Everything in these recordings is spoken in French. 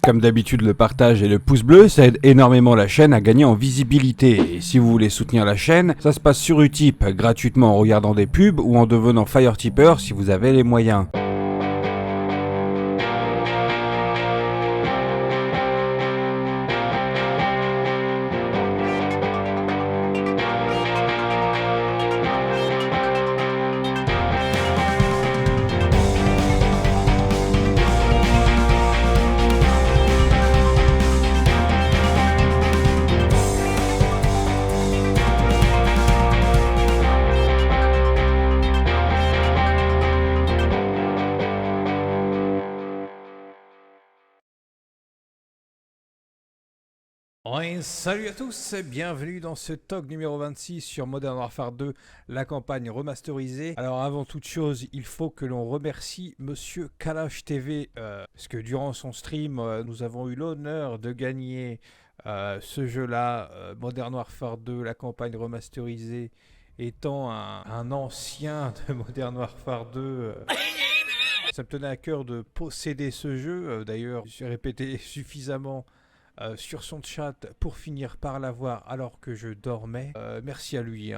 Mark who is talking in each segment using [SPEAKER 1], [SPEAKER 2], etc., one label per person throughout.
[SPEAKER 1] Comme d'habitude, le partage et le pouce bleu, ça aide énormément la chaîne à gagner en visibilité. Et si vous voulez soutenir la chaîne, ça se passe sur Utip, gratuitement en regardant des pubs ou en devenant Fire Tipper si vous avez les moyens.
[SPEAKER 2] Ouais, salut à tous, bienvenue dans ce talk numéro 26 sur Modern Warfare 2, la campagne remasterisée. Alors avant toute chose, il faut que l'on remercie Monsieur Kalash TV, parce que durant son stream, nous avons eu l'honneur de gagner ce jeu-là, Modern Warfare 2, la campagne remasterisée, étant un ancien de Modern Warfare 2. Ça me tenait à cœur de posséder ce jeu, d'ailleurs, j'ai répété suffisamment sur son chat pour finir par l'avoir alors que je dormais. Merci à lui.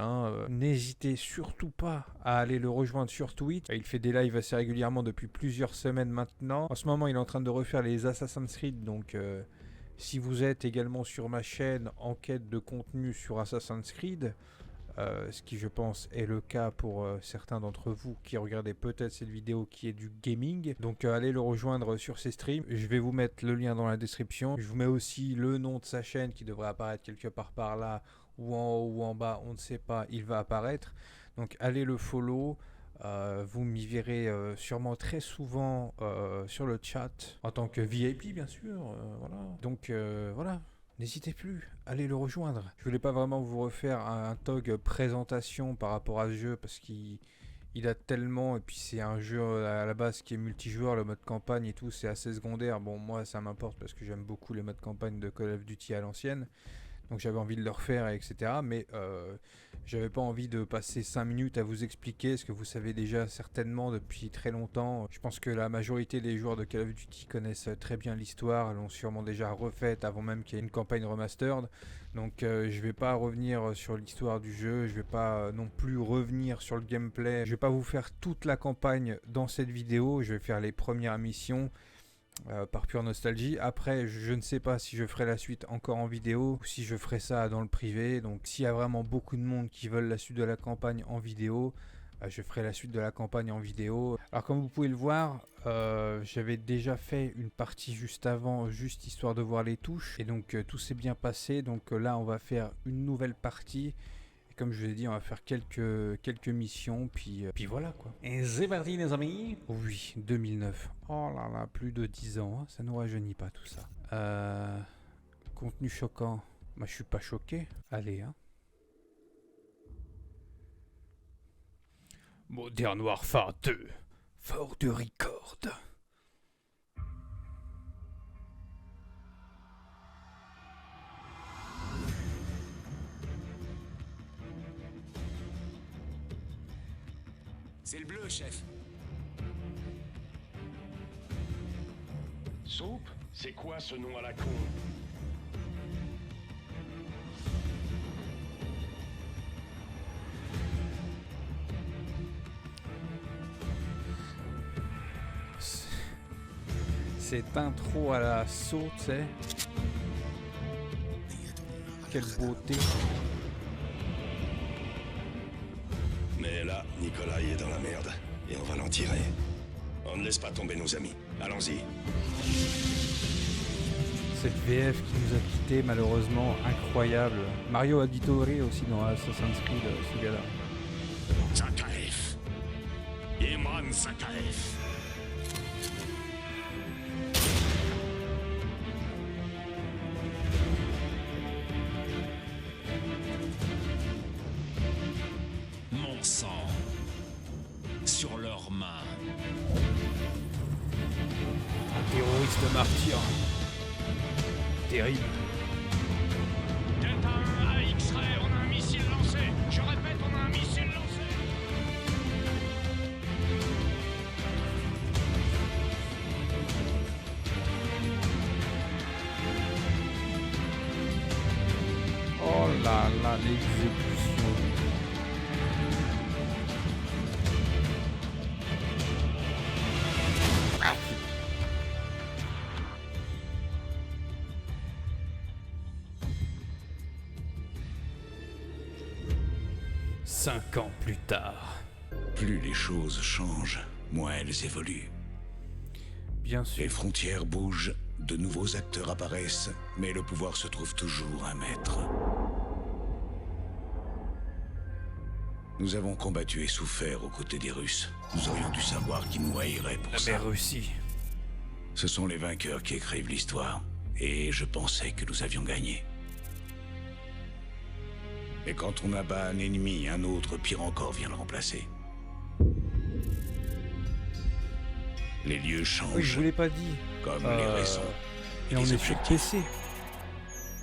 [SPEAKER 2] N'hésitez surtout pas à aller le rejoindre sur Twitch. Il fait des lives assez régulièrement depuis plusieurs semaines maintenant. En ce moment, il est en train de refaire les Assassin's Creed. Donc, si vous êtes également sur ma chaîne en quête de contenu sur Assassin's Creed, ce qui je pense est le cas pour certains d'entre vous qui regardez peut-être cette vidéo qui est du gaming. Donc allez le rejoindre sur ses streams. Je vais vous mettre le lien dans la description. Je vous mets aussi le nom de sa chaîne qui devrait apparaître quelque part par là ou en haut ou en bas, on ne sait pas, il va apparaître. Donc allez le follow. Vous m'y verrez sûrement très souvent sur le chat en tant que VIP bien sûr. Voilà. Donc voilà. N'hésitez plus, allez le rejoindre. Je voulais pas vraiment vous refaire un talk présentation par rapport à ce jeu parce qu'il a tellement, et puis c'est un jeu à la base qui est multijoueur, le mode campagne et tout, c'est assez secondaire. Bon, moi ça m'importe parce que j'aime beaucoup les modes campagne de Call of Duty à l'ancienne. Donc j'avais envie de le refaire, etc. Mais j'avais pas envie de passer 5 minutes à vous expliquer ce que vous savez déjà certainement depuis très longtemps. Je pense que la majorité des joueurs de Call of Duty connaissent très bien l'histoire, l'ont sûrement déjà refaite avant même qu'il y ait une campagne remastered. Donc je vais pas revenir sur l'histoire du jeu, je vais pas non plus revenir sur le gameplay. Je vais pas vous faire toute la campagne dans cette vidéo, je vais faire les premières missions. Par pure nostalgie. Après, je ne sais pas si je ferai la suite encore en vidéo ou si je ferai ça dans le privé. Donc s'il y a vraiment beaucoup de monde qui veulent la suite de la campagne en vidéo, je ferai la suite de la campagne en vidéo. Alors comme vous pouvez le voir, j'avais déjà fait une partie juste avant, juste histoire de voir les touches. Et donc tout s'est bien passé. Donc là on va faire une nouvelle partie. Et comme je vous ai dit, on va faire quelques missions, puis voilà quoi. Et c'est parti les amis. Oui, 2009. Oh là là, plus de 10 ans, hein. Ça nous rajeunit pas tout ça. Contenu choquant. Moi je suis pas choqué. Allez, hein. Modern Warfare 2. For the record.
[SPEAKER 3] C'est le bleu, chef.
[SPEAKER 4] Soupe? C'est quoi ce nom à la con?
[SPEAKER 2] Cette intro à la saut, tu sais. Quelle beauté.
[SPEAKER 4] Mais là, Nicolas est dans la merde. Et on va l'en tirer. On ne laisse pas tomber nos amis. Allons-y.
[SPEAKER 2] Cette VF qui nous a quittés, malheureusement, incroyable. Mario Auditore aussi dans Assassin's Creed, ce gars-là.
[SPEAKER 4] Zakhaev. Imran Zakhaev.
[SPEAKER 3] Mon sang sur leurs mains.
[SPEAKER 2] Un terroriste martyr. Terrible.
[SPEAKER 5] Delta 1 à X-Ray, on a un missile lancé. Je répète, on a un missile lancé.
[SPEAKER 2] là là, l'exécution. Ah. 5 ans plus tard.
[SPEAKER 4] Plus les choses changent, moins elles évoluent.
[SPEAKER 2] Bien sûr.
[SPEAKER 4] Les frontières bougent, de nouveaux acteurs apparaissent, mais le pouvoir se trouve toujours un maître. Nous avons combattu et souffert aux côtés des Russes. Nous aurions dû savoir qui nous haïrait pour ça.
[SPEAKER 2] Mais Russie.
[SPEAKER 4] Ce sont les vainqueurs qui écrivent l'histoire. Et je pensais que nous avions gagné. Et quand on abat un ennemi, un autre, pire encore, vient le remplacer. Les lieux changent,
[SPEAKER 2] Oui, je vous l'ai pas dit.
[SPEAKER 4] comme les raisons.
[SPEAKER 2] Et on
[SPEAKER 4] les
[SPEAKER 2] est sur
[SPEAKER 4] objectifs.
[SPEAKER 2] PC.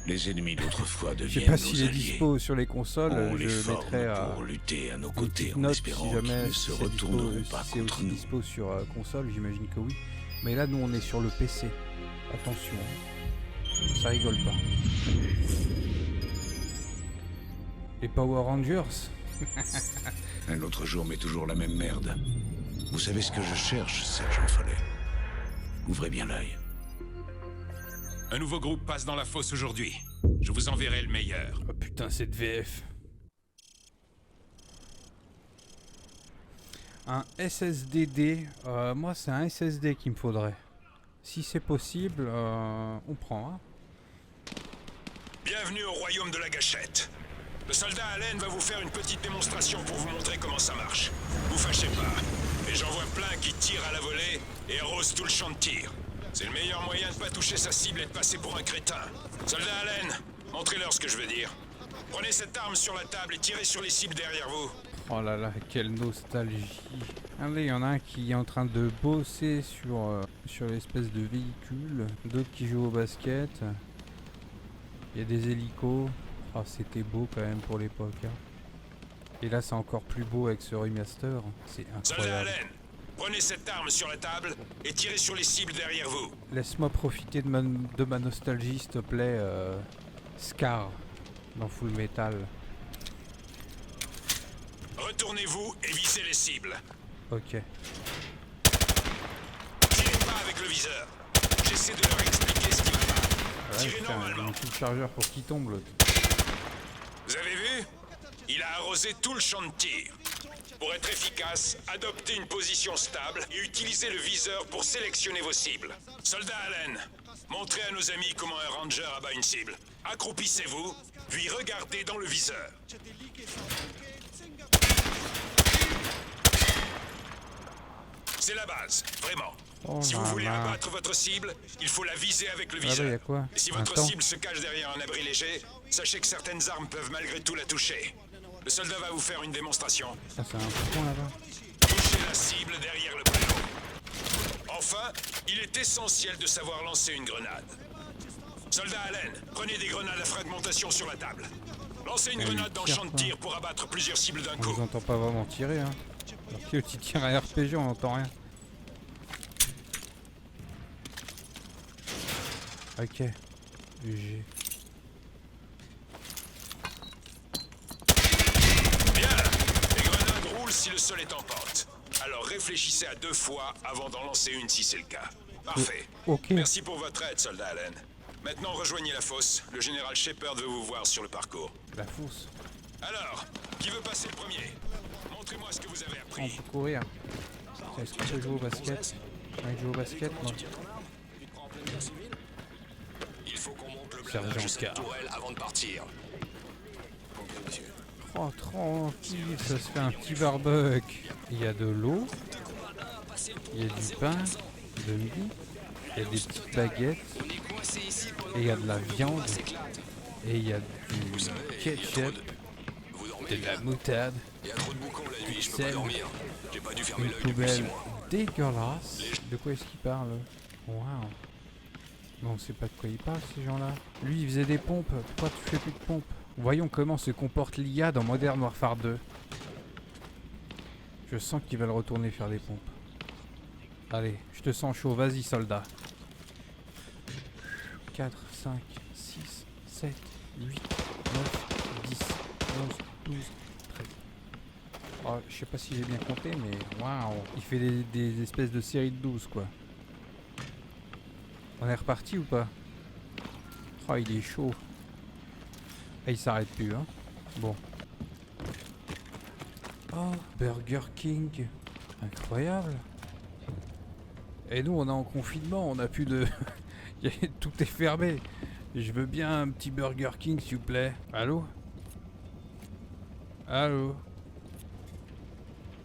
[SPEAKER 4] Les ennemis d'autrefois
[SPEAKER 2] Je sais
[SPEAKER 4] deviennent
[SPEAKER 2] pas
[SPEAKER 4] nos
[SPEAKER 2] s'il est
[SPEAKER 4] alliés.
[SPEAKER 2] dispo sur les consoles.
[SPEAKER 4] On les
[SPEAKER 2] Je
[SPEAKER 4] forme
[SPEAKER 2] mettrai
[SPEAKER 4] pour lutter à nos
[SPEAKER 2] une
[SPEAKER 4] côtés
[SPEAKER 2] petite
[SPEAKER 4] en
[SPEAKER 2] note
[SPEAKER 4] espérant
[SPEAKER 2] si
[SPEAKER 4] qu'ils
[SPEAKER 2] jamais
[SPEAKER 4] ne se
[SPEAKER 2] c'est
[SPEAKER 4] retourneront
[SPEAKER 2] dispo,
[SPEAKER 4] pas
[SPEAKER 2] si c'est
[SPEAKER 4] contre
[SPEAKER 2] aussi
[SPEAKER 4] nous.
[SPEAKER 2] dispo sur console, j'imagine que oui. Mais là, nous, on est sur le PC. Attention, hein. Ça rigole pas. Les Power Rangers.
[SPEAKER 4] Un autre jour, mais toujours la même merde. Vous savez ce que je cherche, sergent Follet? Ouvrez bien l'œil.
[SPEAKER 3] Un nouveau groupe passe dans la fosse aujourd'hui. Je vous enverrai le meilleur.
[SPEAKER 2] Oh putain, cette VF. Un SSDD. Moi, c'est un SSD qu'il me faudrait. Si c'est possible, on prend. Hein.
[SPEAKER 4] Bienvenue au royaume de la gâchette. Le soldat Allen va vous faire une petite démonstration pour vous montrer comment ça marche. Vous fâchez pas. Mais j'en vois plein qui tirent à la volée et arrosent tout le champ de tir. C'est le meilleur moyen de pas toucher sa cible et de passer pour un crétin. Soldat Allen, montrez-leur ce que je veux dire. Prenez cette arme sur la table et tirez sur les cibles derrière vous.
[SPEAKER 2] Oh là là, quelle nostalgie. Allez, il y en a un qui est en train de bosser sur l'espèce de véhicule. D'autres qui jouent au basket. Il y a des hélicos. Oh, c'était beau quand même pour l'époque. Hein. Et là, c'est encore plus beau avec ce remaster. C'est
[SPEAKER 4] Soldat
[SPEAKER 2] incroyable.
[SPEAKER 4] Allen, prenez cette arme sur la table et tirez sur les cibles derrière vous.
[SPEAKER 2] Laisse-moi profiter de ma nostalgie, s'il te plaît. Scar dans Full Metal.
[SPEAKER 4] Retournez-vous et visez les cibles.
[SPEAKER 2] Ok.
[SPEAKER 4] Tirez pas avec le viseur. J'essaie de leur expliquer ce qui va pas.
[SPEAKER 2] Ouais,
[SPEAKER 4] Tirez
[SPEAKER 2] putain,
[SPEAKER 4] normalement.
[SPEAKER 2] un petit chargeur pour qu'il tombe l'autre.
[SPEAKER 4] Vous avez vu? Il a arrosé tout le champ de tir. Pour être efficace, adoptez une position stable et utilisez le viseur pour sélectionner vos cibles. Soldat Allen, montrez à nos amis comment un ranger abat une cible. Accroupissez-vous, puis regardez dans le viseur. C'est la base, vraiment.
[SPEAKER 2] Oh
[SPEAKER 4] Si vous
[SPEAKER 2] là
[SPEAKER 4] voulez
[SPEAKER 2] là.
[SPEAKER 4] abattre votre cible, il faut la viser avec le
[SPEAKER 2] Ah bah,
[SPEAKER 4] viseur.
[SPEAKER 2] y a quoi?
[SPEAKER 4] Et si
[SPEAKER 2] Un
[SPEAKER 4] votre
[SPEAKER 2] temps.
[SPEAKER 4] cible se cache derrière un abri léger, sachez que certaines armes peuvent malgré tout la toucher. Le soldat va vous faire une démonstration.
[SPEAKER 2] Ah, c'est un point là-bas.
[SPEAKER 4] Touchez la cible derrière le panneau. Enfin, il est essentiel de savoir lancer une grenade. Soldat Allen, prenez des grenades à fragmentation sur la table. Lancez une
[SPEAKER 2] Ouais,
[SPEAKER 4] grenade dans le
[SPEAKER 2] tire,
[SPEAKER 4] champ de
[SPEAKER 2] quoi.
[SPEAKER 4] tir pour abattre plusieurs cibles d'un
[SPEAKER 2] On
[SPEAKER 4] coup.
[SPEAKER 2] les entend pas vraiment tirer. Hein. Alors que tu tires à RPG, on n'entend rien. Ok. G.
[SPEAKER 4] Bien, les grenades roulent si le sol est en pente. Alors réfléchissez à 2 fois avant d'en lancer une si c'est le cas. Parfait.
[SPEAKER 2] Ok.
[SPEAKER 4] Merci pour votre aide, soldat Allen. Maintenant, rejoignez la fosse. Le général Shepard veut vous voir sur le parcours.
[SPEAKER 2] La fosse.
[SPEAKER 4] Alors, qui veut passer le premier? Montrez-moi ce que vous avez
[SPEAKER 2] On
[SPEAKER 4] appris.
[SPEAKER 2] peut courir. Est-ce que je peux jouer au basket? Ouais, je joue au basket, moi.
[SPEAKER 4] Il faut qu'on monte le
[SPEAKER 2] Sergent
[SPEAKER 4] blindage de cette
[SPEAKER 2] Car.
[SPEAKER 4] tourelle avant de partir.
[SPEAKER 2] Oh, tranquille, ça se fait un petit barbecue. Il y a de l'eau. Il y a du pain de midi. Il y a des petites baguettes. Et il y a de la viande. Et il y a du ketchup. De la moutarde.
[SPEAKER 4] Il y a trop de boucons la nuit, je peux
[SPEAKER 2] Sel.
[SPEAKER 4] pas dormir. J'ai pas dû fermer
[SPEAKER 2] Une
[SPEAKER 4] l'œil depuis 6
[SPEAKER 2] poubelle
[SPEAKER 4] mois.
[SPEAKER 2] dégueulasse. De quoi est-ce qu'il parle? Waouh. Non, on sait pas de quoi il parle, ces gens-là. Lui, il faisait des pompes. Pourquoi tu fais plus de pompes? Voyons comment se comporte l'IA dans Modern Warfare 2. Je sens qu'ils veulent retourner faire des pompes. Allez, je te sens chaud. Vas-y, soldat. 4, 5, 6, 7, 8, 9, 12, 13. Oh, je sais pas si j'ai bien compté, mais waouh, il fait des espèces de séries de 12 quoi. On est reparti ou pas? Oh, il est chaud. Ah, il s'arrête plus, hein. Bon. Oh, Burger King. Incroyable. Et nous, on est en confinement, on n'a plus de... Tout est fermé. Je veux bien un petit Burger King, s'il vous plaît. Allô? Allô?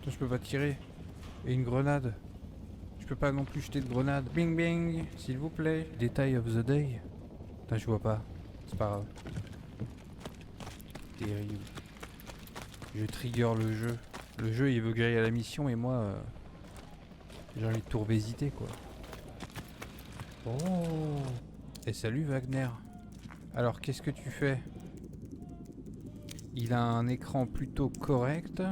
[SPEAKER 2] Attends, je peux pas tirer. Et une grenade. Je peux pas non plus jeter de grenade. Bing bing, s'il vous plaît. Détail of the day. Putain, je vois pas. C'est pas grave. Terrible. Je trigger le jeu. Le jeu, il veut que j'aille à la mission et moi... j'ai envie de tout revisiter, quoi. Oh! Et salut Wagner. Alors, qu'est-ce que tu fais? Il a un écran plutôt correct.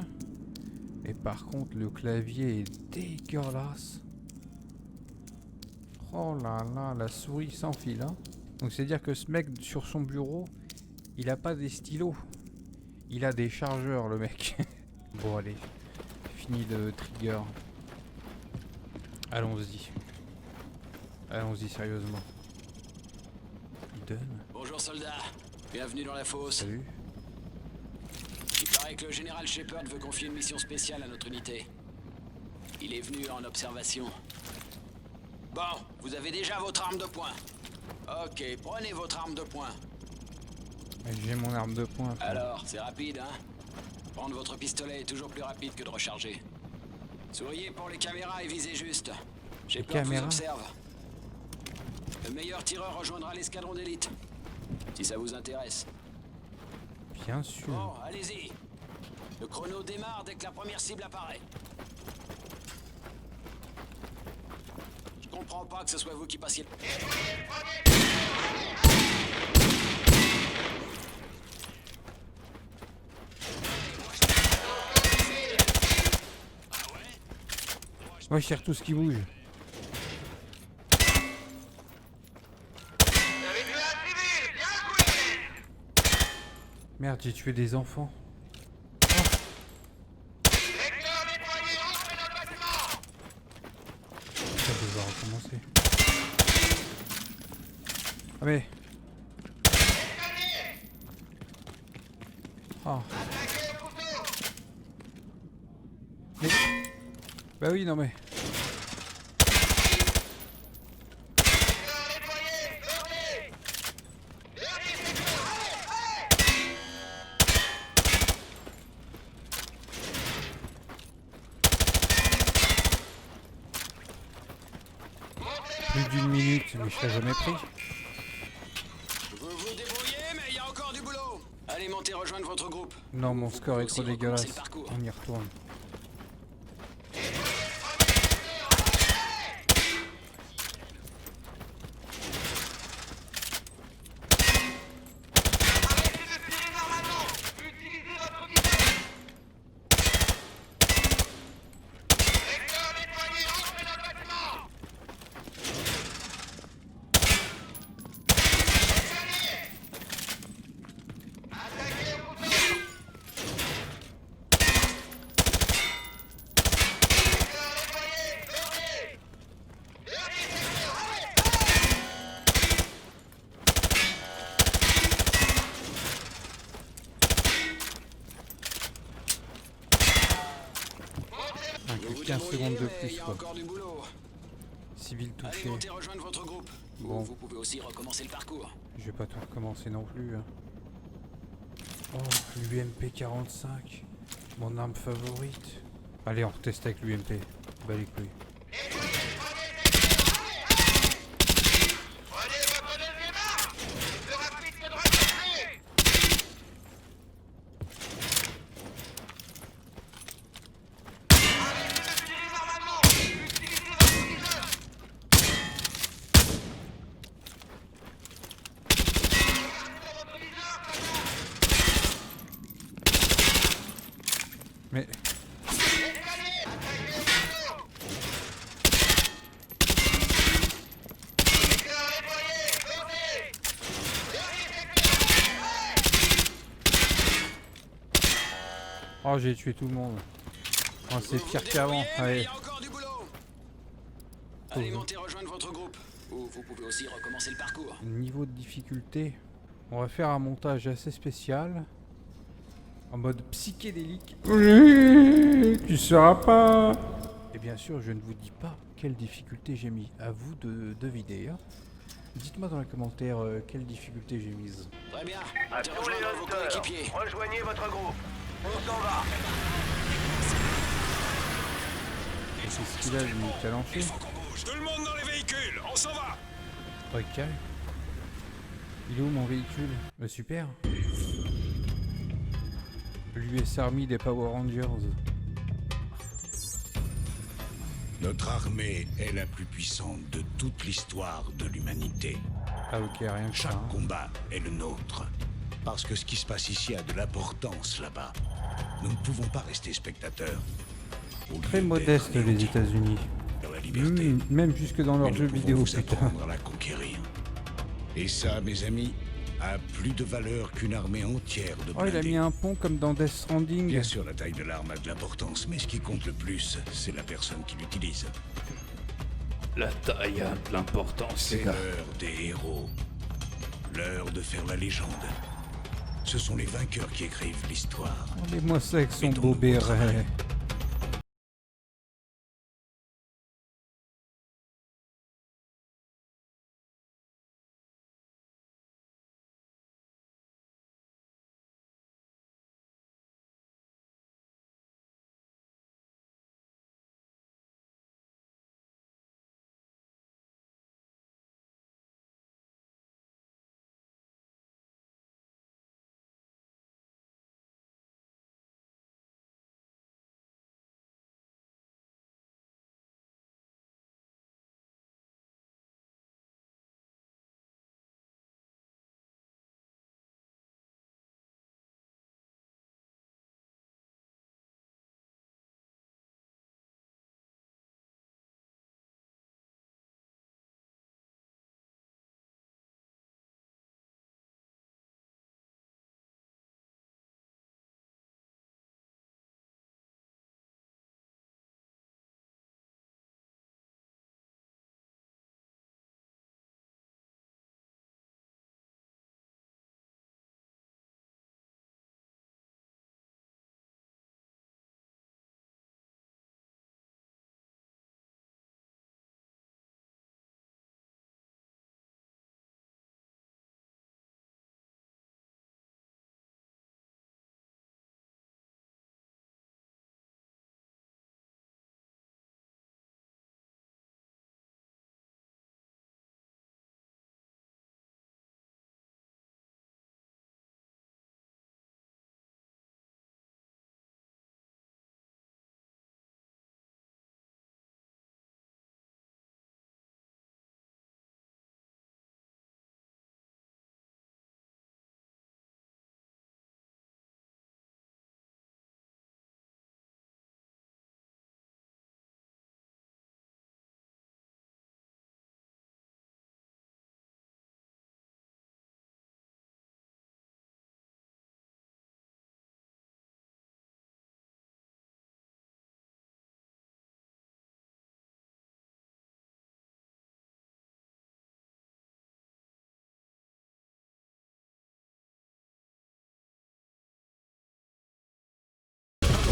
[SPEAKER 2] Et par contre, le clavier est dégueulasse. Oh là là, la souris sans fil, hein. Donc c'est dire que ce mec, sur son bureau, il a pas des stylos. Il a des chargeurs, le mec. Bon, allez. Fini de trigger. Allons-y. Allons-y, sérieusement. Eden.
[SPEAKER 6] Bonjour soldat, bienvenue dans la fosse.
[SPEAKER 2] Salut.
[SPEAKER 6] Il paraît que le général Shepard veut confier une mission spéciale à notre unité. Il est venu en observation. Bon, vous avez déjà votre arme de poing. Ok, prenez votre arme de poing.
[SPEAKER 2] J'ai mon arme de poing.
[SPEAKER 6] Alors, c'est rapide, hein? Prendre votre pistolet est toujours plus rapide que de recharger. Souriez pour les caméras et visez juste. J'ai peur vous observe. Le meilleur tireur rejoindra l'escadron d'élite. Si ça vous intéresse.
[SPEAKER 2] Bien sûr.
[SPEAKER 6] Bon, allez-y. Le chrono démarre dès que la première cible apparaît. Je comprends pas que ce soit vous qui passiez.
[SPEAKER 2] Moi, je tire tout ce qui bouge. Merde, j'ai tué des enfants. Ça devrait recommencer. Ah mais... Oh. Mais... Bah oui, non mais... Plus d'une minute, mais je serai jamais pris.
[SPEAKER 6] Vous vous débrouillez, mais il y a encore du boulot. Allez, montez rejoindre votre groupe.
[SPEAKER 2] Non, mon score est
[SPEAKER 6] Aussi
[SPEAKER 2] trop dégueulasse.
[SPEAKER 6] recommencer le parcours.
[SPEAKER 2] On y retourne.
[SPEAKER 6] Vous vous
[SPEAKER 2] 15 secondes
[SPEAKER 6] débrouillez,
[SPEAKER 2] de
[SPEAKER 6] mais
[SPEAKER 2] plus,
[SPEAKER 6] il y a
[SPEAKER 2] quoi.
[SPEAKER 6] encore du boulot.
[SPEAKER 2] Civil
[SPEAKER 6] Allez,
[SPEAKER 2] touché.
[SPEAKER 6] montez rejoindre votre groupe.
[SPEAKER 2] Bon.
[SPEAKER 6] Vous pouvez aussi recommencer le parcours.
[SPEAKER 2] Je vais pas tout recommencer non plus. Hein. Oh, l'UMP 45. Mon arme favorite. Allez, on reteste avec l'UMP. Bah les couilles. Mais... Oh, j'ai tué tout le monde. Oh, c'est
[SPEAKER 6] Vous
[SPEAKER 2] pire
[SPEAKER 6] vous
[SPEAKER 2] qu'avant.
[SPEAKER 6] débrouillez, mais
[SPEAKER 2] Allez.
[SPEAKER 6] il y a encore du boulot. Allez monter rejoindre votre groupe. Ou vous pouvez aussi recommencer le parcours.
[SPEAKER 2] Niveau de difficulté. On va faire un montage assez spécial. En mode psychédélique. Oui, tu sauras pas. Et bien sûr, je ne vous dis pas quelle difficulté j'ai mis. À vous de deviner. Hein. Dites-moi dans les commentaires quelle difficulté j'ai mise.
[SPEAKER 6] Très bien.
[SPEAKER 7] À
[SPEAKER 6] Montez
[SPEAKER 7] tous les
[SPEAKER 6] rejoindre vos
[SPEAKER 7] hunters,
[SPEAKER 6] coéquipiers.
[SPEAKER 7] rejoignez votre groupe. On s'en va.
[SPEAKER 2] Et c'est ce qu'il a lui calanché.
[SPEAKER 4] Il faut qu'on bouge. Tout le monde dans les véhicules. On s'en va.
[SPEAKER 2] Ok. Il est où mon véhicule? Super. L'US Army des Power Rangers.
[SPEAKER 8] Notre armée est la plus puissante de toute l'histoire de l'humanité.
[SPEAKER 2] Ah ok, rien que ça.
[SPEAKER 8] Chaque
[SPEAKER 2] Hein.
[SPEAKER 8] combat est le nôtre. Parce que ce qui se passe ici a de l'importance là-bas. Nous ne pouvons pas rester spectateurs. Au
[SPEAKER 2] Très
[SPEAKER 8] lieu
[SPEAKER 2] modeste
[SPEAKER 8] d'être
[SPEAKER 2] les
[SPEAKER 8] anéantis
[SPEAKER 2] États-Unis.
[SPEAKER 8] dans la liberté,
[SPEAKER 2] Même jusque dans
[SPEAKER 8] mais
[SPEAKER 2] leurs
[SPEAKER 8] nous
[SPEAKER 2] jeux
[SPEAKER 8] pouvons
[SPEAKER 2] vidéo,
[SPEAKER 8] vous
[SPEAKER 2] putain.
[SPEAKER 8] apprendre à la conquérir. Et ça, mes amis, a plus de valeur qu'une armée entière de
[SPEAKER 2] Oh, il a
[SPEAKER 8] blindés.
[SPEAKER 2] mis un pont comme dans Death Stranding.
[SPEAKER 8] Bien sûr, la taille de l'arme a de l'importance, mais ce qui compte le plus, c'est la personne qui l'utilise.
[SPEAKER 1] La taille a de l'importance,
[SPEAKER 8] C'est l'heure des héros. L'heure de faire la légende. Ce sont les vainqueurs qui écrivent l'histoire.
[SPEAKER 2] Regardez-moi ça avec son
[SPEAKER 8] Mettons-nous
[SPEAKER 2] beau
[SPEAKER 8] au
[SPEAKER 2] béret.
[SPEAKER 8] travail.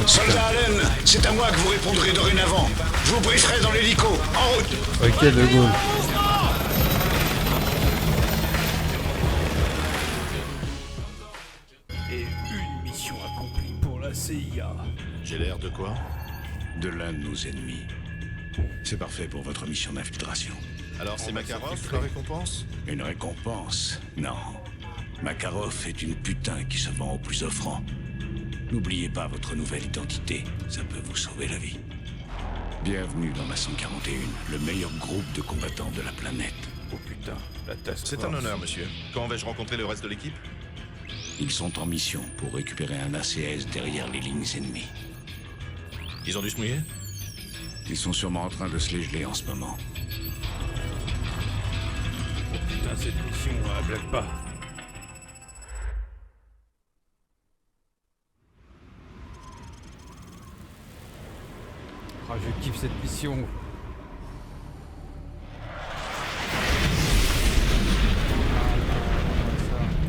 [SPEAKER 8] Soldat Allen, c'est à moi que vous répondrez dorénavant. Je vous brieferai dans l'hélico. En route.
[SPEAKER 2] Ok, De Gaulle.
[SPEAKER 1] Et une mission accomplie pour la CIA.
[SPEAKER 8] J'ai l'air de quoi? De l'un de nos ennemis. C'est parfait pour votre mission d'infiltration.
[SPEAKER 9] Alors c'est Makarov, la récompense?
[SPEAKER 8] Une récompense? Non. Makarov est une putain qui se vend au plus offrant. N'oubliez pas votre nouvelle identité, ça peut vous sauver la vie. Bienvenue dans ma 141, le meilleur groupe de combattants de la planète.
[SPEAKER 1] Oh putain, la tasse.
[SPEAKER 9] C'est un honneur, monsieur. Quand vais-je rencontrer le reste de l'équipe?
[SPEAKER 8] Ils sont en mission pour récupérer un ACS derrière les lignes ennemies.
[SPEAKER 9] Ils ont dû se mouiller?
[SPEAKER 8] Ils sont sûrement en train de se les geler en ce moment.
[SPEAKER 1] Oh putain, cette mission, elle blague pas.
[SPEAKER 2] kiffe cette mission.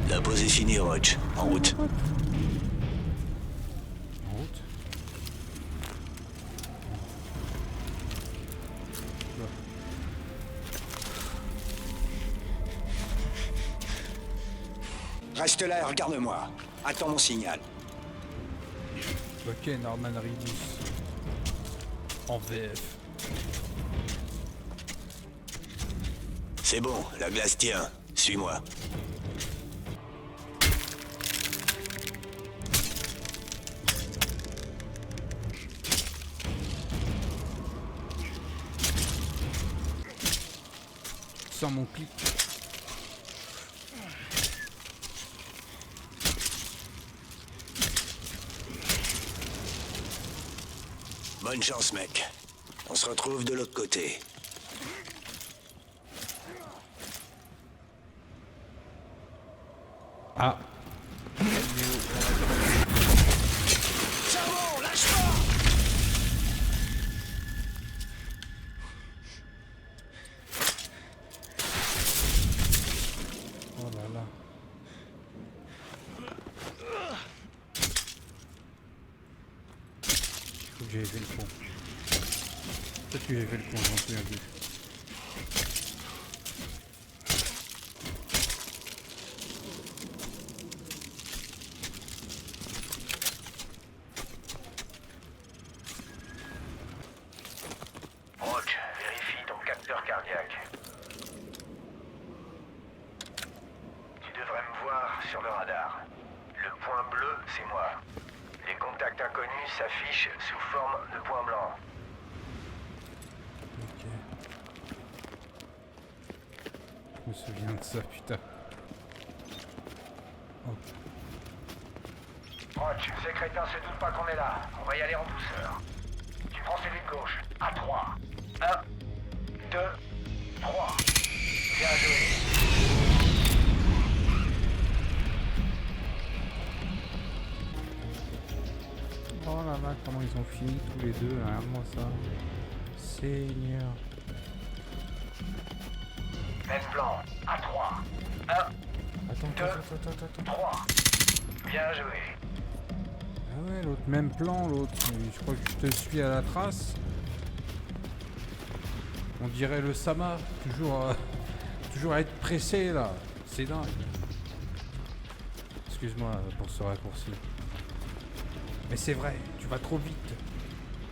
[SPEAKER 8] La pause est finie, Roach. En route.
[SPEAKER 2] En route.
[SPEAKER 6] Reste là et regarde-moi. Attends mon signal.
[SPEAKER 2] Ok, Norman Reedus. En VF.
[SPEAKER 8] C'est bon, la glace tient. Suis-moi.
[SPEAKER 2] Sans mon clic.
[SPEAKER 8] Bonne chance, mec. On se retrouve de l'autre côté.
[SPEAKER 2] Ah.
[SPEAKER 6] Charbon, lâche-moi!
[SPEAKER 2] Oh là là. Faut que j'avais fait le con. Peut-être que j'ai fait le con, j'en souviens plus.
[SPEAKER 7] Roach, vérifie ton capteur cardiaque. Tu devrais me voir sur le radar. Le point bleu, c'est moi. Les contacts inconnus s'affichent sous forme de point blanc.
[SPEAKER 2] Ok. Je me souviens de ça, putain. Oh.
[SPEAKER 7] Roach, ces crétins se doutent pas qu'on est là. On va y aller en douceur. Tu prends celui de gauche. À 3. 1, 2, 3. Bien joué.
[SPEAKER 2] Oh là là, comment ils ont fini tous les deux, regarde-moi ça. Seigneur.
[SPEAKER 7] Même plan. À 3. 1,
[SPEAKER 2] Attends.
[SPEAKER 7] 3. Bien joué.
[SPEAKER 2] Ah ouais, l'autre, même plan, l'autre. Je crois que je te suis à la trace. On dirait le Sama, toujours à être pressé là. C'est dingue. Excuse-moi pour ce raccourci. Mais c'est vrai, tu vas trop vite.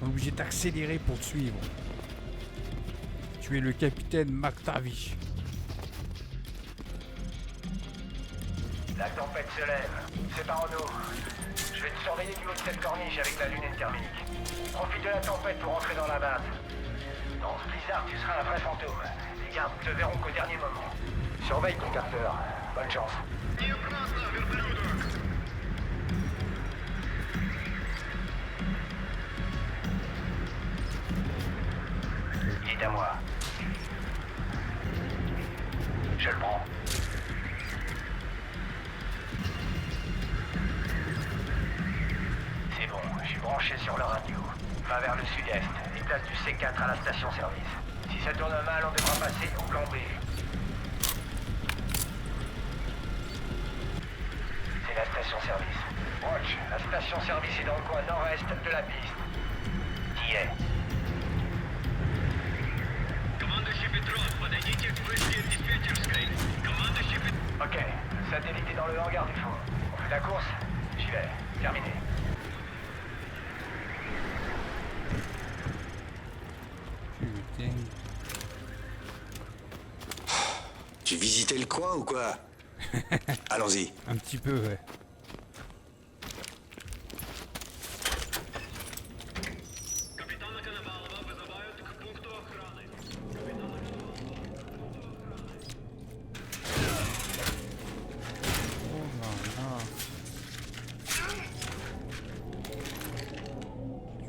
[SPEAKER 2] On est obligé d'accélérer pour te suivre. Tu es le capitaine McTavish.
[SPEAKER 7] La tempête se lève. Séparons-nous. Je vais te surveiller du haut de cette corniche avec la lunette thermique. Profite de la tempête pour entrer dans la base. Dans ce blizzard, tu seras un vrai fantôme. Les gardes te verront qu'au dernier moment. Surveille ton capteur. Bonne chance. Il est à moi. Je le prends. C'est bon, je suis branché sur le radio. Va vers le sud-est et place du C4 à la station-service. Si ça tourne mal, on devra passer au plan B. C'est la station-service. Watch, la station-service est dans le coin nord-est de la piste. Qui est? Ok, le satellite est dans le hangar du fond. On fait la course? J'y vais. Terminé.
[SPEAKER 2] Putain.
[SPEAKER 8] Tu visitais le coin ou quoi? Allons-y.
[SPEAKER 2] Un petit peu, ouais.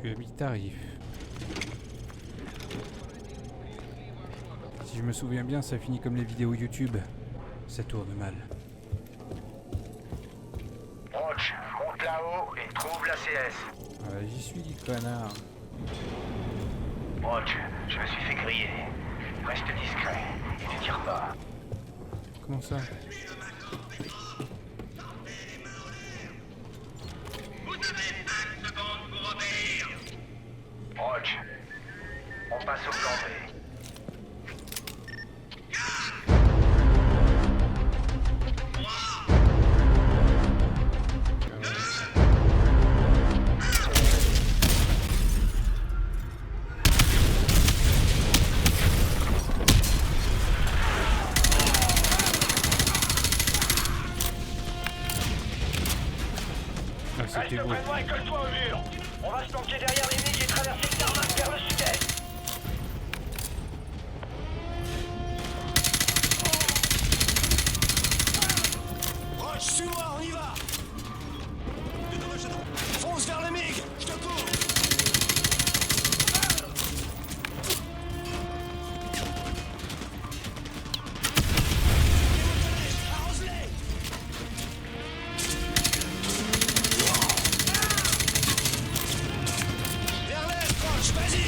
[SPEAKER 2] Tu as mis tarif. Si je me souviens bien, ça finit comme les vidéos YouTube. Ça tourne mal.
[SPEAKER 7] Roach, monte là-haut et trouve la CS.
[SPEAKER 2] J'y suis, connard.
[SPEAKER 7] Roach, je me suis fait griller. Reste discret et ne tire pas.
[SPEAKER 2] Comment ça?
[SPEAKER 7] Roach, on passe au plan B.
[SPEAKER 2] Ah, c'était beau.
[SPEAKER 7] Prends-moi et colle-toi au mur. On va se planquer derrière les nids et traverser le tarmac vers le sud-est.
[SPEAKER 6] Roche, suis-moi, on y va. Fonce vers le MiG, je te cours. Arrose-les. Vers l'est, Roche, vas-y.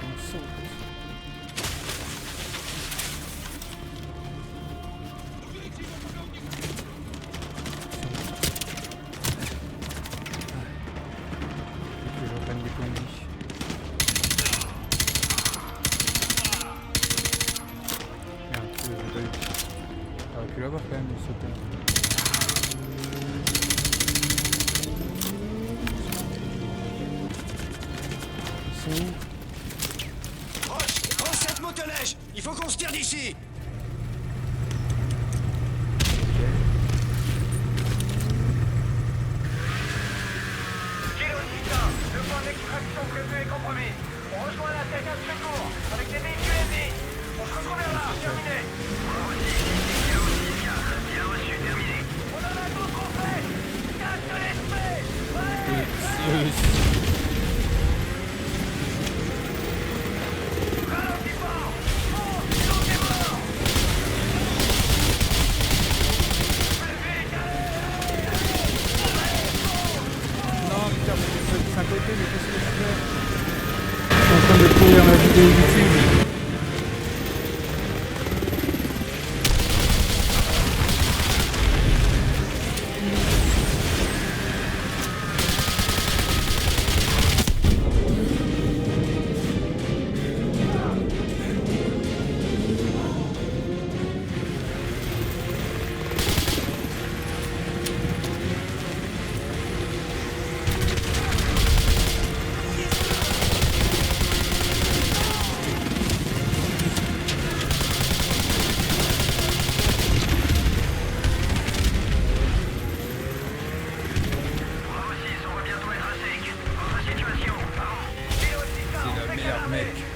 [SPEAKER 2] On saute. Que je reprenne des points de vie. Merde, j'ai pas eu. J'aurais pu l'avoir quand même, il sautait. C'est où?
[SPEAKER 6] Roche, prends cette motoneige. Il faut qu'on se tire d'ici.
[SPEAKER 7] Kilo 6-1, le point d'extraction prévu est compromis. On rejoint la station de secours avec des véhicules ennemis. On se retrouve vers là, terminé. Kilo 6-1, bien reçu, terminé. On en a d'autres en fait. Casse de l'esprit. Ralentis pas. Oh, Kilo est mort. Plus vite,
[SPEAKER 2] Non, putain, c'est à côté, mais qu'est-ce que je fais? Je suis en train de courir ma vidéo YouTube.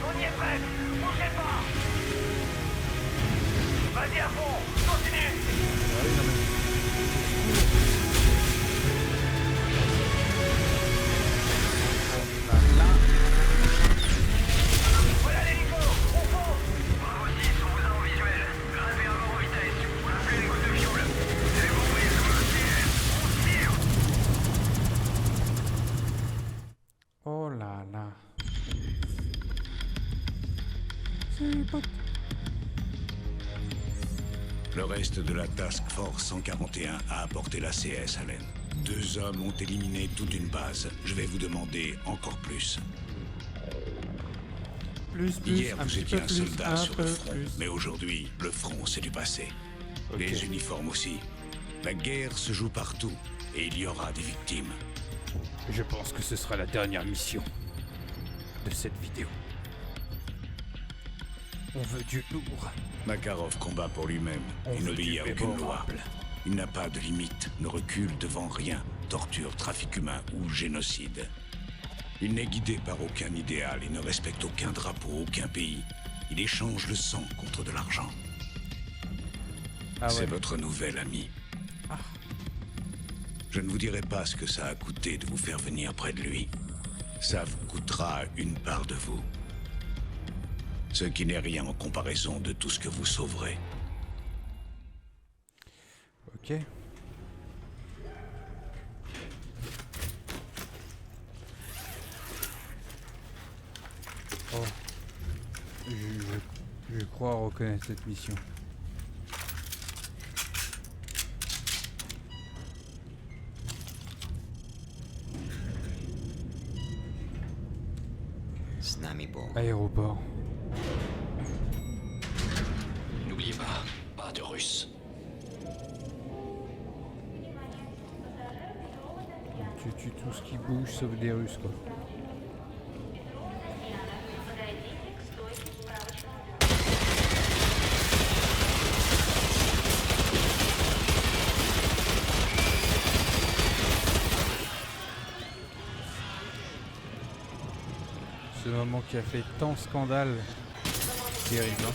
[SPEAKER 7] on y est presque. Bougez pas. Vas-y à fond. Continue. Voilà l'hélico. On fonce. Bravo 6, on vous a en visuel. Gravez à mort en vitesse. Rappelez les gouttes de fioul. C'est bon, voyez ce on tire.
[SPEAKER 2] Oh là là.
[SPEAKER 8] Le reste de la Task Force 141 a apporté la CS, Allen. 2 hommes ont éliminé toute une base. Je vais vous demander encore plus.
[SPEAKER 2] Plus,
[SPEAKER 8] Hier,
[SPEAKER 2] un
[SPEAKER 8] vous
[SPEAKER 2] petit
[SPEAKER 8] étiez
[SPEAKER 2] peu
[SPEAKER 8] un
[SPEAKER 2] plus,
[SPEAKER 8] soldat
[SPEAKER 2] un
[SPEAKER 8] sur
[SPEAKER 2] peu
[SPEAKER 8] le front.
[SPEAKER 2] plus.
[SPEAKER 8] Mais aujourd'hui, le front, c'est du passé.
[SPEAKER 2] Ok.
[SPEAKER 8] Les uniformes aussi. La guerre se joue partout. Et il y aura des victimes.
[SPEAKER 1] Je pense que ce sera la dernière mission de cette vidéo. On veut du lourd.
[SPEAKER 8] Makarov combat pour lui-même. Il n'obéit à aucune loi. Il n'a pas de limite, ne recule devant rien. Torture, trafic humain ou génocide. Il n'est guidé par aucun idéal et ne respecte aucun drapeau, aucun pays. Il échange le sang contre de l'argent.
[SPEAKER 2] Ah
[SPEAKER 8] C'est
[SPEAKER 2] ouais.
[SPEAKER 8] votre nouvel ami. Je ne vous dirai pas ce que ça a coûté de vous faire venir près de lui. Ça vous coûtera une part de vous. Ce qui n'est rien en comparaison de tout ce que vous sauverez.
[SPEAKER 2] Ok. Oh. Je crois reconnaître cette mission. Aéroport.
[SPEAKER 6] N'oubliez pas de Russes.
[SPEAKER 2] Tu tues tout ce qui bouge sauf des Russes quoi. Ce moment qui a fait tant scandale. Terrible hein.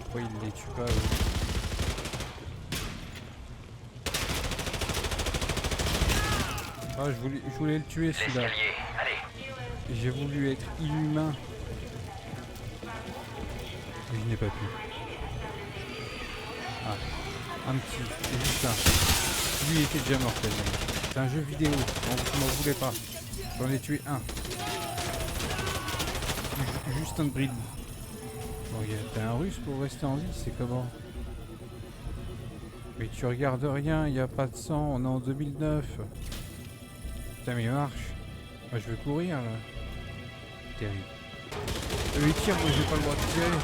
[SPEAKER 2] Pourquoi il les tue pas eux? Ah je voulais le tuer celui-là. J'ai voulu être inhumain. Mais je n'ai pas pu. Ah. Un petit, c'est juste un. Lui il était déjà mort tellement. C'est un jeu vidéo, on m'en voulait pas. J'en ai tué un. Juste un bride. Bon, t'es un russe pour rester en vie, c'est comment? Mais tu regardes rien, il n'y a pas de sang, on est en 2009. Putain mais il marche. Moi je veux courir là. Terrible. Eux ils tirent, moi j'ai pas le droit de tirer.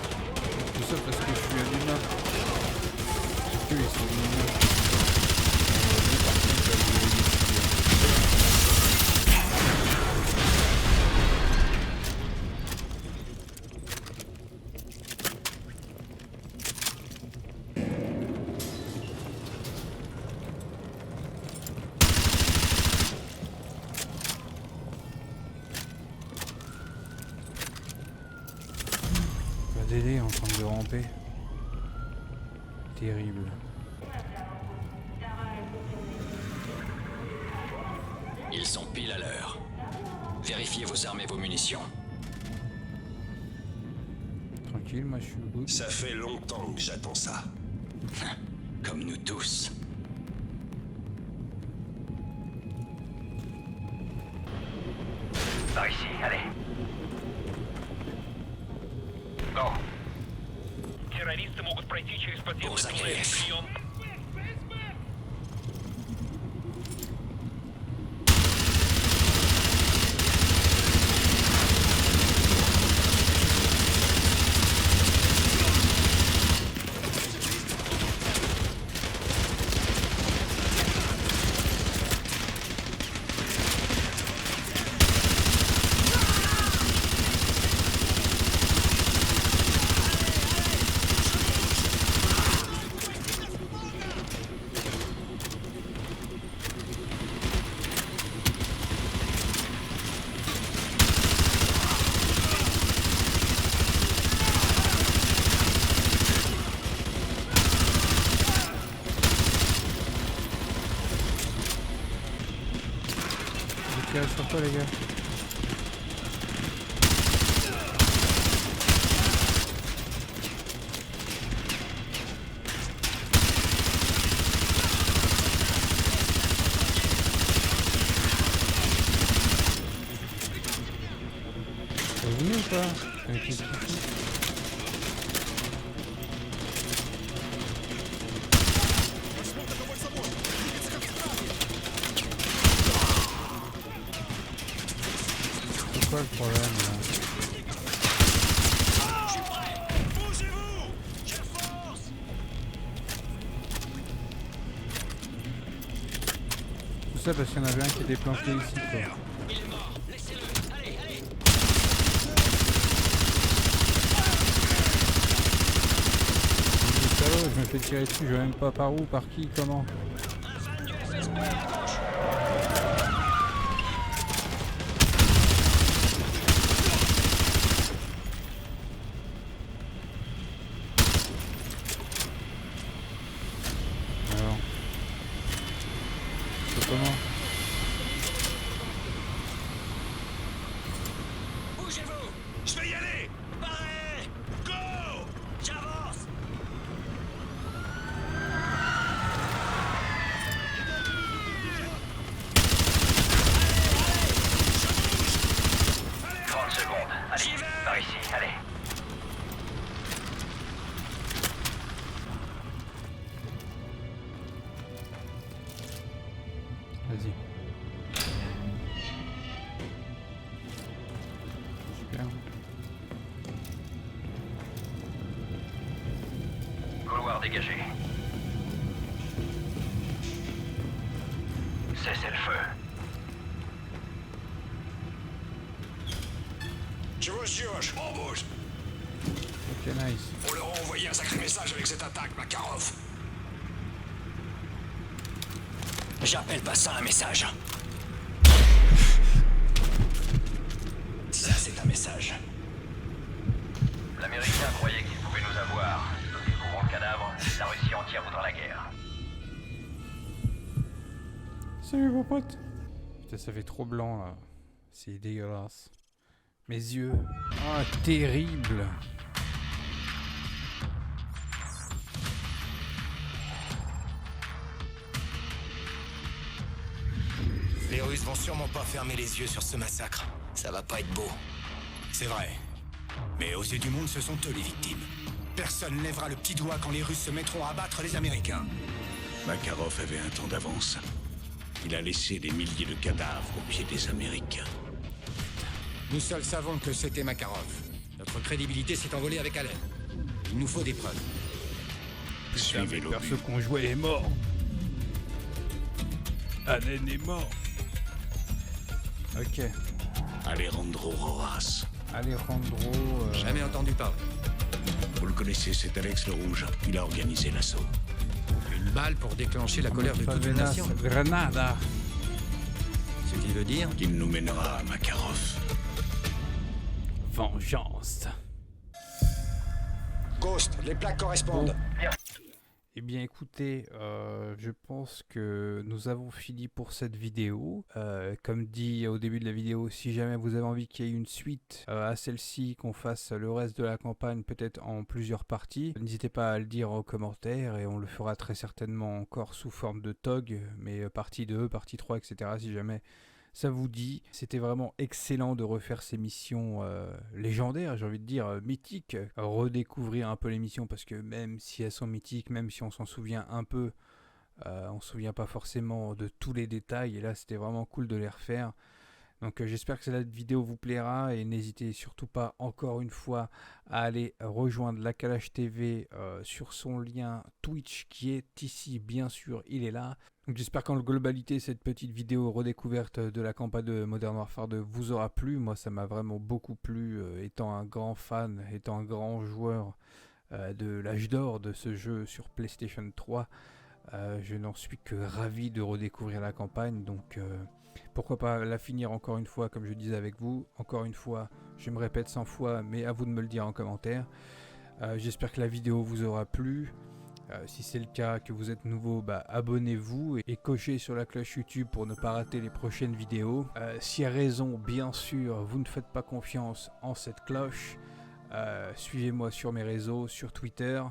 [SPEAKER 2] Tout ça parce que je suis un humain. Ils sont humains. Délai en train de ramper. Terrible.
[SPEAKER 6] Ils sont pile à l'heure. Vérifiez vos armes et vos munitions.
[SPEAKER 2] Tranquille, moi je suis au bout.
[SPEAKER 4] Ça fait longtemps que j'attends ça.
[SPEAKER 6] Comme nous tous.
[SPEAKER 7] Par ici, allez. Go.
[SPEAKER 5] Террористы могут пройти через подземный
[SPEAKER 6] Bon,
[SPEAKER 5] туннель.
[SPEAKER 6] Zakhaev.
[SPEAKER 5] Прием.
[SPEAKER 2] Tirez sur toi les gars. Vous venez ou pas? Qu'est-ce qu'il fout? C'est quoi le problème là? Tout ça parce qu'il y en avait un qui était planqué ici quoi. Je me fais tirer dessus, je sais même pas par où, par qui, comment. Alors. C'est comment?
[SPEAKER 6] Bougez-vous! Je vais y aller! Parez! Go! J'avance!
[SPEAKER 7] dégagé. Cessez le feu.
[SPEAKER 4] Chevauche, on bouge.
[SPEAKER 2] Ok, nice.
[SPEAKER 4] On leur a envoyé un sacré message avec cette attaque, Makarov.
[SPEAKER 6] J'appelle pas ça un message. Ça, c'est un message.
[SPEAKER 7] L'Américain croyait qu'il pouvait nous avoir. Découvrant le cadavre, il a réussi à en tirer dans la guerre.
[SPEAKER 2] Salut mon pote. Putain, ça fait trop blanc là. C'est dégueulasse. Mes yeux. Ah, terrible.
[SPEAKER 10] Les Russes vont sûrement pas fermer les yeux sur ce massacre. Ça va pas être beau.
[SPEAKER 8] C'est vrai. Mais aux yeux du monde, ce sont eux les victimes. Personne lèvera le petit doigt quand les Russes se mettront à battre les Américains. Makarov avait un temps d'avance. Il a laissé des milliers de cadavres aux pieds des Américains.
[SPEAKER 10] Nous seuls savons que c'était Makarov. Notre crédibilité s'est envolée avec Allen. Il nous faut des preuves.
[SPEAKER 8] Suivez
[SPEAKER 2] Le
[SPEAKER 8] l'obus.
[SPEAKER 2] perso qu'on jouait est mort. Allen est mort. Ok.
[SPEAKER 8] Alejandro Rojas.
[SPEAKER 2] Alejandro.
[SPEAKER 10] Jamais entendu parler.
[SPEAKER 8] Vous le connaissez, c'est Alex le Rouge. Il a organisé l'assaut.
[SPEAKER 10] Une balle pour déclencher la colère de toute une
[SPEAKER 2] Favelas
[SPEAKER 10] nation.
[SPEAKER 2] Granada.
[SPEAKER 10] Ce qui veut dire
[SPEAKER 8] Qu'il nous mènera à Makarov.
[SPEAKER 2] Vengeance.
[SPEAKER 10] Ghost, les plaques correspondent.
[SPEAKER 2] Eh bien écoutez, je pense que nous avons fini pour cette vidéo. Comme dit au début de la vidéo, si jamais vous avez envie qu'il y ait une suite à celle-ci, qu'on fasse le reste de la campagne peut-être en plusieurs parties, n'hésitez pas à le dire en commentaire et on le fera très certainement encore sous forme de TOG, mais partie 2, partie 3, etc. si jamais ça vous dit. C'était vraiment excellent de refaire ces missions légendaires, j'ai envie de dire mythiques, redécouvrir un peu les missions parce que même si elles sont mythiques, même si on s'en souvient un peu, on se souvient pas forcément de tous les détails et là c'était vraiment cool de les refaire. Donc j'espère que cette vidéo vous plaira et n'hésitez surtout pas encore une fois à aller rejoindre la Kalash TV sur son lien Twitch qui est ici, bien sûr il est là. Donc j'espère qu'en globalité cette petite vidéo redécouverte de la campagne de Modern Warfare 2 vous aura plu. Moi ça m'a vraiment beaucoup plu étant un grand fan, étant un grand joueur de l'âge d'or de ce jeu sur PlayStation 3. Je n'en suis que ravi de redécouvrir la campagne, donc pourquoi pas la finir encore une fois comme je disais avec vous. Encore une fois, je me répète 100 fois, mais à vous de me le dire en commentaire. J'espère que la vidéo vous aura plu. Si c'est le cas, que vous êtes nouveau, abonnez-vous et cochez sur la cloche YouTube pour ne pas rater les prochaines vidéos. Si à raison, bien sûr, vous ne faites pas confiance en cette cloche, suivez-moi sur mes réseaux, sur Twitter,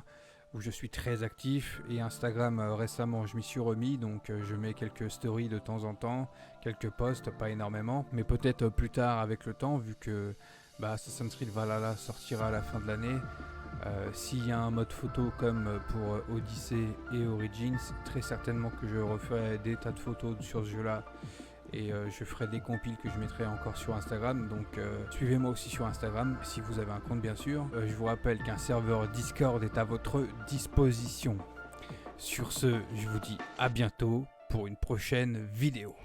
[SPEAKER 2] où je suis très actif, et Instagram récemment je m'y suis remis, donc je mets quelques stories de temps en temps, quelques posts, pas énormément, mais peut-être plus tard avec le temps, vu que Assassin's Creed Valhalla sortira à la fin de l'année. S'il y a un mode photo comme pour Odyssey et Origins, très certainement que je referai des tas de photos sur ce jeu là et je ferai des compiles que je mettrai encore sur Instagram, donc suivez-moi aussi sur Instagram si vous avez un compte bien sûr. Je vous rappelle qu'un serveur Discord est à votre disposition. Sur ce, je vous dis à bientôt pour une prochaine vidéo.